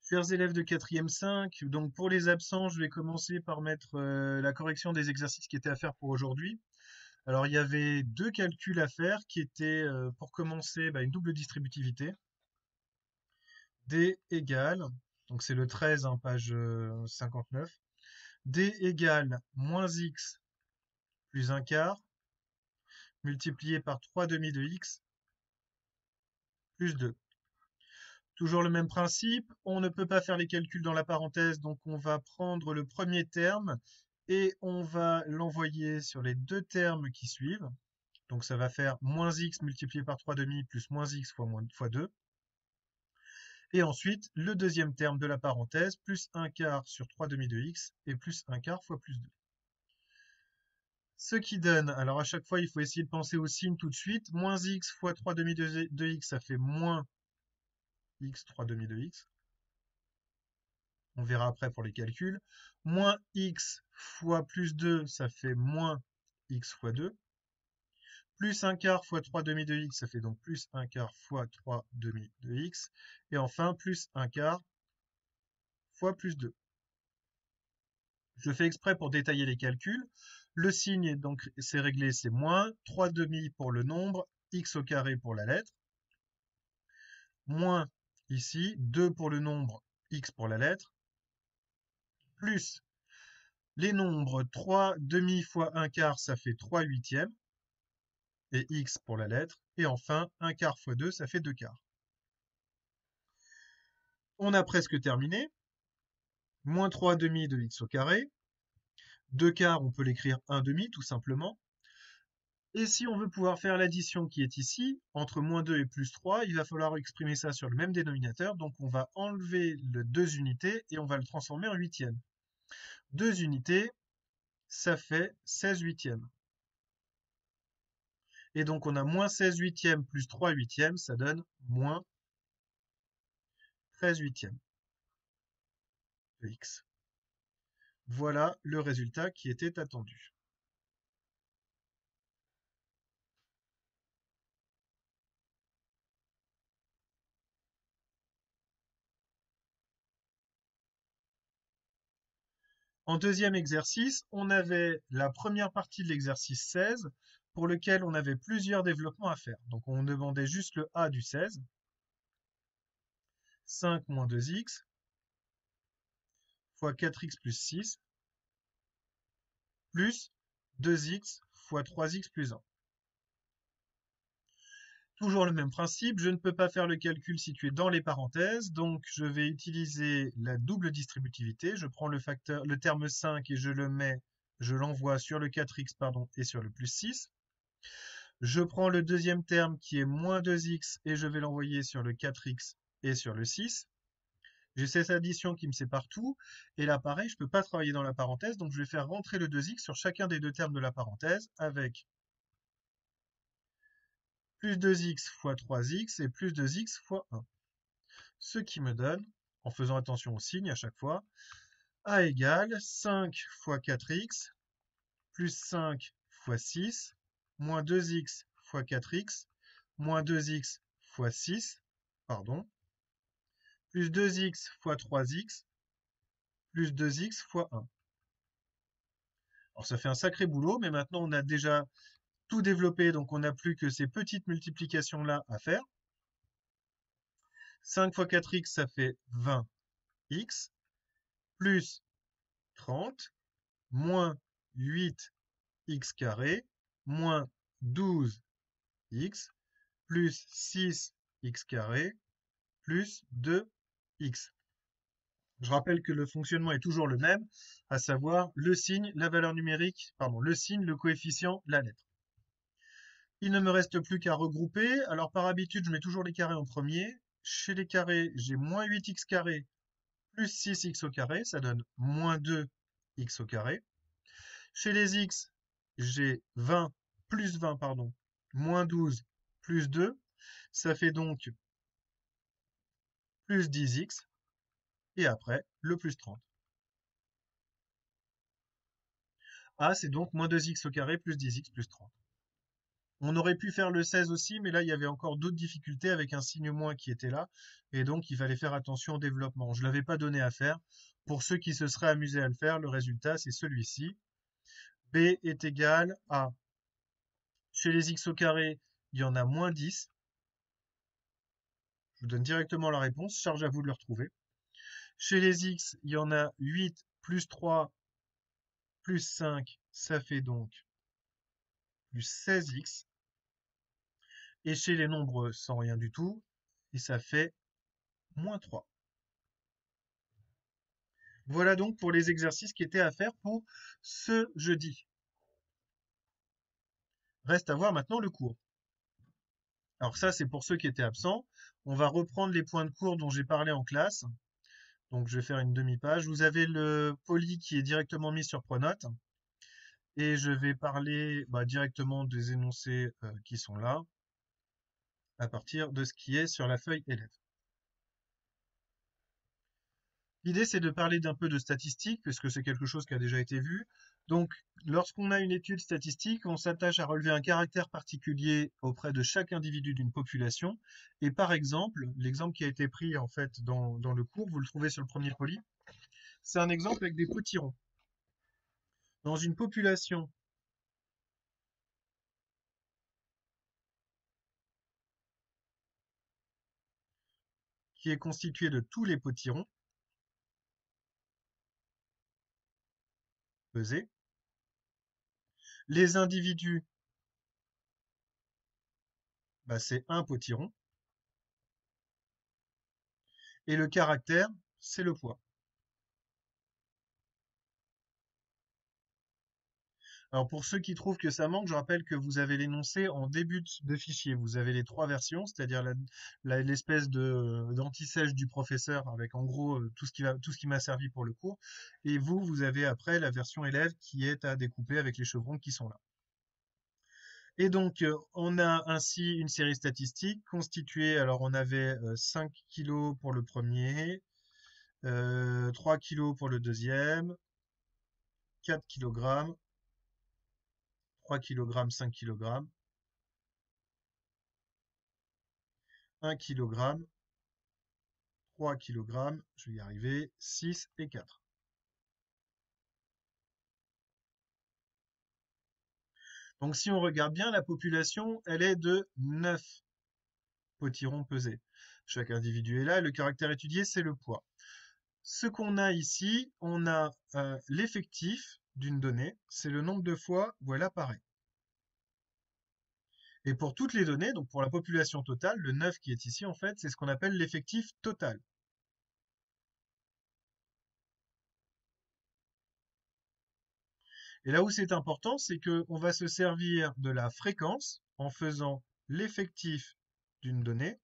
Chers élèves de 4e 5, donc pour les absents, je vais commencer par mettre la correction des exercices qui étaient à faire pour aujourd'hui. Alors, il y avait deux calculs à faire qui étaient, pour commencer, une double distributivité. D égale, donc c'est le 13, hein, page 59. D égale moins x plus un quart, multiplié par 3 demi de x plus 2. Toujours le même principe, on ne peut pas faire les calculs dans la parenthèse, donc on va prendre le premier terme et on va l'envoyer sur les deux termes qui suivent. Donc ça va faire moins x multiplié par 3 demi plus moins x fois 2. Et ensuite, le deuxième terme de la parenthèse, plus un quart sur 3 demi de x et plus un quart fois plus 2. Ce qui donne, alors à chaque fois, il faut essayer de penser au signe tout de suite. Moins x fois 3 demi de x, ça fait moins x 3 demi de x. On verra après pour les calculs. Moins x fois plus 2, ça fait moins x fois 2. Plus un quart fois 3 demi de x, ça fait donc plus un quart fois 3 demi de x. Et enfin, plus un quart fois plus 2. Je fais exprès pour détailler les calculs. Le signe, donc, c'est réglé, c'est moins. 3 demi pour le nombre, x au carré pour la lettre. Moins, ici, 2 pour le nombre, x pour la lettre. Plus les nombres 3 demi fois 1 quart, ça fait 3 huitièmes. Et x pour la lettre. Et enfin, 1 quart fois 2, ça fait 2 quarts. On a presque terminé. Moins 3 demi de x au carré. 2 quarts, on peut l'écrire 1 demi, tout simplement. Et si on veut pouvoir faire l'addition qui est ici, entre moins 2 et plus 3, il va falloir exprimer ça sur le même dénominateur. Donc on va enlever le 2 unités et on va le transformer en huitièmes. 2 unités, ça fait 16 huitièmes. Et donc on a moins 16 huitièmes plus 3 huitièmes, ça donne moins 13 huitièmes de x. Voilà le résultat qui était attendu. En deuxième exercice, on avait la première partie de l'exercice 16 pour lequel on avait plusieurs développements à faire. Donc on demandait juste le A du 16. 5 moins 2x fois 4x plus 6 plus 2x fois 3x plus 1. Toujours le même principe, je ne peux pas faire le calcul situé dans les parenthèses, donc je vais utiliser la double distributivité. Je prends le terme 5 et je l'envoie sur le 4x et sur le plus 6. Je prends le deuxième terme qui est moins 2x et je vais l'envoyer sur le 4x et sur le 6. J'ai cette addition qui me sépare tout. Et là, pareil, je ne peux pas travailler dans la parenthèse, donc je vais faire rentrer le 2x sur chacun des deux termes de la parenthèse avec plus 2x fois 3x et plus 2x fois 1. Ce qui me donne, en faisant attention au signe à chaque fois, A égale 5 fois 4x plus 5 fois 6 moins 2x fois 4x moins 2x fois 6, pardon, plus 2x fois 3x plus 2x fois 1. Alors ça fait un sacré boulot, mais maintenant on a déjà tout développé, donc on n'a plus que ces petites multiplications-là à faire. 5 fois 4x, ça fait 20x, plus 30, moins 8x carré, moins 12x, plus 6x carré, plus 2x. Je rappelle que le fonctionnement est toujours le même, à savoir le signe, la valeur numérique, pardon, le signe, le coefficient, la lettre. Il ne me reste plus qu'à regrouper. Alors par habitude, je mets toujours les carrés en premier. Chez les carrés, j'ai moins 8x carré plus 6x au carré, ça donne moins 2x au carré. Chez les x, j'ai 20 plus 20, pardon, moins 12 plus 2, ça fait donc plus 10x, et après, le plus 30. A, c'est donc moins 2x au carré plus 10x plus 30. On aurait pu faire le 16 aussi, mais là, il y avait encore d'autres difficultés avec un signe moins qui était là. Et donc, il fallait faire attention au développement. Je ne l'avais pas donné à faire. Pour ceux qui se seraient amusés à le faire, le résultat, c'est celui-ci. B est égal à, chez les x au carré, il y en a moins 10. Je vous donne directement la réponse. Charge à vous de le retrouver. Chez les x, il y en a 8 plus 3 plus 5. Ça fait donc plus 16x. Et chez les nombres sans rien du tout, et ça fait moins 3. Voilà donc pour les exercices qui étaient à faire pour ce jeudi. Reste à voir maintenant le cours. Alors ça, c'est pour ceux qui étaient absents. On va reprendre les points de cours dont j'ai parlé en classe. Donc je vais faire une demi-page. Vous avez le poly qui est directement mis sur Pronote. Et je vais parler directement des énoncés qui sont là, à partir de ce qui est sur la feuille élève. L'idée, c'est de parler d'un peu de statistiques, puisque c'est quelque chose qui a déjà été vu. Donc, lorsqu'on a une étude statistique, on s'attache à relever un caractère particulier auprès de chaque individu d'une population. Et par exemple, l'exemple qui a été pris en fait dans le cours, vous le trouvez sur le premier poly, c'est un exemple avec des potirons. Dans une population qui est constituée de tous les potirons pesés, les individus, c'est un potiron, et le caractère, c'est le poids. Alors pour ceux qui trouvent que ça manque, je rappelle que vous avez l'énoncé en début de fichier. Vous avez les trois versions, c'est-à-dire l'espèce d'anti-sèche du professeur avec en gros tout ce qui m'a servi pour le cours. Et vous avez après la version élève qui est à découper avec les chevrons qui sont là. Et donc on a ainsi une série statistique constituée. Alors on avait 5 kilos pour le premier, 3 kilos pour le deuxième, 4 kg, 3 kg, 5 kg, 1 kg, 3 kg, je vais y arriver, 6 et 4. Donc si on regarde bien, la population, elle est de 9 potirons pesés. Chaque individu est là, et le caractère étudié, c'est le poids. Ce qu'on a ici, on a l'effectif d'une donnée, c'est le nombre de fois où elle apparaît. Et pour toutes les données, donc pour la population totale, le 9 qui est ici, en fait, c'est ce qu'on appelle l'effectif total. Et là où c'est important, c'est qu'on va se servir de la fréquence en faisant l'effectif d'une donnée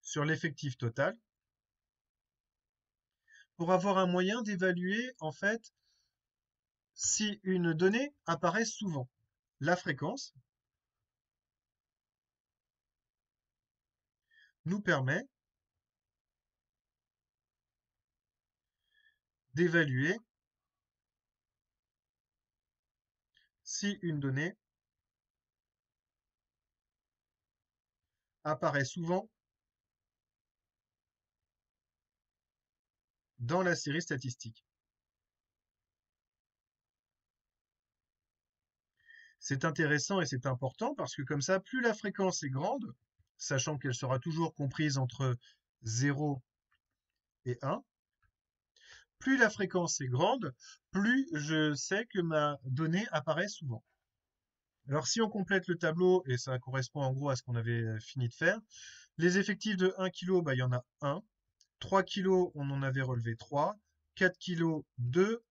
sur l'effectif total pour avoir un moyen d'évaluer en fait si une donnée apparaît souvent. La fréquence nous permet d'évaluer si une donnée apparaît souvent dans la série statistique. C'est intéressant et c'est important parce que comme ça, plus la fréquence est grande, sachant qu'elle sera toujours comprise entre 0 et 1, plus la fréquence est grande, plus je sais que ma donnée apparaît souvent. Alors si on complète le tableau, et ça correspond en gros à ce qu'on avait fini de faire, les effectifs de 1 kg, il y en a 1. 3 kg, on en avait relevé 3. 4 kg, 2.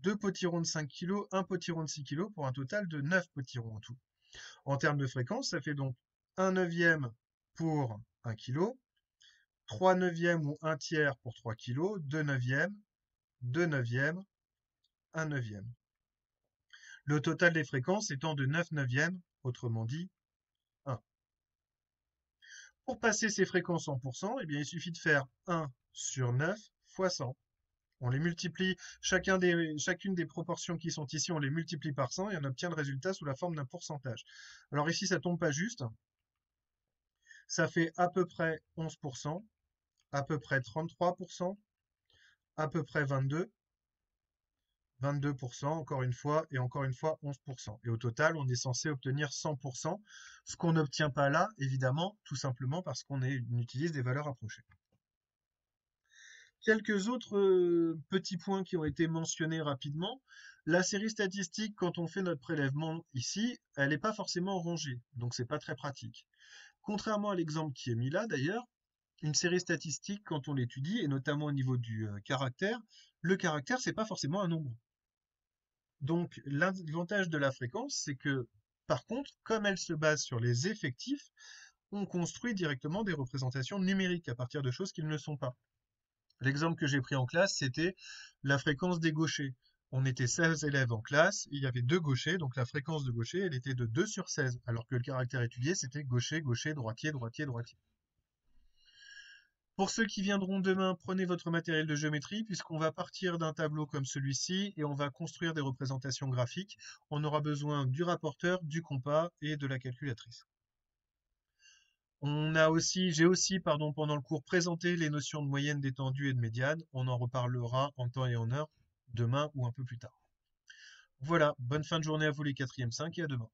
2 potirons de 5 kg, 1 potiron de 6 kg, pour un total de 9 potirons en tout. En termes de fréquence, ça fait donc 1 neuvième pour 1 kg, 3 neuvièmes ou 1 tiers pour 3 kg, 2 neuvièmes, 2 neuvièmes, 1 neuvième. Le total des fréquences étant de 9 neuvièmes, autrement dit 1. Pour passer ces fréquences en pourcents, eh bien, il suffit de faire 1 sur 9 fois 100. On les multiplie, chacune des proportions qui sont ici, on les multiplie par 100 et on obtient le résultat sous la forme d'un pourcentage. Alors ici, ça tombe pas juste. Ça fait à peu près 11%, à peu près 33%, à peu près 22%, encore une fois, et encore une fois 11%. Et au total, on est censé obtenir 100%, ce qu'on n'obtient pas là, évidemment, tout simplement parce qu'on utilise des valeurs approchées. Quelques autres petits points qui ont été mentionnés rapidement. La série statistique, quand on fait notre prélèvement ici, elle n'est pas forcément rangée, donc c'est pas très pratique. Contrairement à l'exemple qui est mis là d'ailleurs, une série statistique, quand on l'étudie, et notamment au niveau du caractère, le caractère, c'est pas forcément un nombre. Donc l'avantage de la fréquence, c'est que par contre, comme elle se base sur les effectifs, on construit directement des représentations numériques à partir de choses qui ne le sont pas. L'exemple que j'ai pris en classe, c'était la fréquence des gauchers. On était 16 élèves en classe, il y avait 2 gauchers, donc la fréquence de gaucher, elle était de 2 sur 16, alors que le caractère étudié, c'était gaucher, gaucher, droitier, droitier, droitier. Pour ceux qui viendront demain, prenez votre matériel de géométrie, puisqu'on va partir d'un tableau comme celui-ci, et on va construire des représentations graphiques. On aura besoin du rapporteur, du compas et de la calculatrice. J'ai aussi, pardon, pendant le cours, présenté les notions de moyenne, d'étendue et de médiane. On en reparlera en temps et en heure demain ou un peu plus tard. Voilà, bonne fin de journée à vous les 4e 5 et à demain.